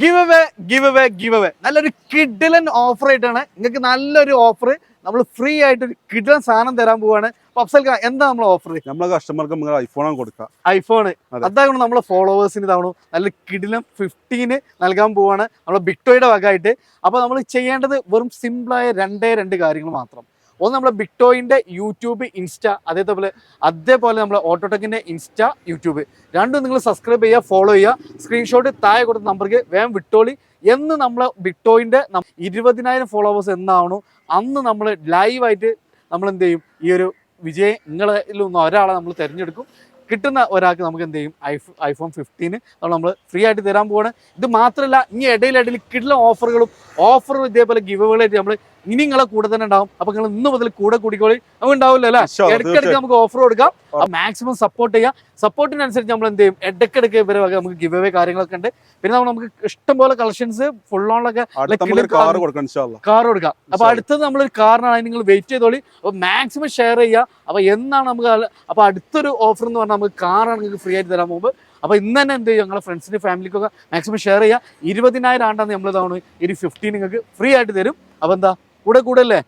Give away നല്ലൊരു കിഡിലൻ offer ആയിട്ടാണ്. നിങ്ങൾക്ക് നല്ലൊരു ഓഫർ നമ്മൾ ഫ്രീ ആയിട്ട് ഒരു കിഡിലൻ സാധനം തരാൻ പോവാണ്. അഫ്സൽ ഖാൻ, എന്താ നമ്മളെ ഓഫർ? നമ്മളെ കസ്റ്റമർക്ക് നമുക്ക് ഐഫോണാണ് കൊടുക്കുക. ഐഫോണ് അതാണ് നമ്മളെ ഫോളോവേഴ്സിന് ഇതാവണു നല്ല കിഡിലൻ 15 നൽകാൻ പോവാണ് നമ്മളെ ബിഗ്ടോയുടെ വകയായിട്ട്. അപ്പോൾ നമ്മൾ ചെയ്യേണ്ടത് വെറും സിമ്പിളായ രണ്ട് കാര്യങ്ങൾ മാത്രം. ഒന്ന്, നമ്മളെ ബിഗ്ടോയിൻ്റെ യൂട്യൂബ്, ഇൻസ്റ്റ, അതേപോലെ നമ്മളെ ഓട്ടോടെക്കിൻ്റെ ഇൻസ്റ്റ, യൂട്യൂബ് രണ്ടും നിങ്ങൾ സബ്സ്ക്രൈബ് ചെയ്യുക, ഫോളോ ചെയ്യുക. സ്ക്രീൻഷോട്ട് താഴെ കൊടുത്ത നമ്പർക്ക് വേഗം വിട്ടോളി. എന്ന് നമ്മളെ ബിഗ്ടോയിൻ്റെ 20,000 ഫോളോവേഴ്സ് എന്നാവണു അന്ന് നമ്മൾ ലൈവായിട്ട് നമ്മൾ എന്ത് ചെയ്യും, ഈ ഒരു വിജയം നിങ്ങളിലൊന്ന് ഒരാളെ നമ്മൾ തിരഞ്ഞെടുക്കും. കിട്ടുന്ന ഒരാൾക്ക് നമുക്ക് എന്ത് ചെയ്യും, ഐഫോൺ 15 നമ്മൾ ഫ്രീ ആയിട്ട് തരാൻ പോവാണ്. ഇത് മാത്രമല്ല, ഇനി ഇടയിൽ കിട്ടുന്ന ഓഫറും ഇതേപോലെ ഗിവകളായിട്ട് നമ്മൾ ഇനി നിങ്ങളെ കൂടെ തന്നെ ഉണ്ടാവും. അപ്പൊ നിങ്ങൾ ഇന്ന് മുതൽ കൂടെ കൂടിക്കോളി. നമുക്ക് ഉണ്ടാവില്ല അല്ലേ? ഇടയ്ക്കിടയ്ക്ക് നമുക്ക് ഓഫർ കൊടുക്കാം. മാക്സിമം സപ്പോർട്ട് ചെയ്യാം. സപ്പോർട്ടിനനുസരിച്ച് നമ്മൾ എന്ത് ചെയ്യും, ഇടയ്ക്കിടയ്ക്ക് ഇവരെ വക നമുക്ക് ഗിവ് അവേ കാര്യങ്ങളൊക്കെ ഉണ്ട്. പിന്നെ നമുക്ക് ഇഷ്ടംപോലെ കളക്ഷൻസ് ഫുൾ ഓണൊക്കെ കാർ കൊടുക്കാം. അപ്പൊ അടുത്തത് നമ്മളൊരു കാറിനാണ്, നിങ്ങൾ വെയിറ്റ് ചെയ്തോളി. അപ്പൊ മാക്സിമം ഷെയർ ചെയ്യുക. അപ്പൊ എന്നാണ് നമുക്ക് അപ്പൊ അടുത്തൊരു ഓഫർ എന്ന് പറഞ്ഞാൽ നമുക്ക് കാറാണ് നിങ്ങൾക്ക് ഫ്രീ ആയിട്ട് തരാൻ പോകുമ്പോൾ. അപ്പോൾ ഇന്ന് തന്നെ എന്ത് ചെയ്യും, ഞങ്ങളുടെ ഫ്രണ്ട്സിന് ഫാമിലിക്കൊക്കെ മാക്സിമം ഷെയർ ചെയ്യുക. 20,000 ആണ്ടാണ് നമ്മൾ ഇതാണ് ഈ 15 നിങ്ങൾക്ക് ഫ്രീ ആയിട്ട് തരും. അപ്പോൾ എന്താ കൂടെ അല്ലേ?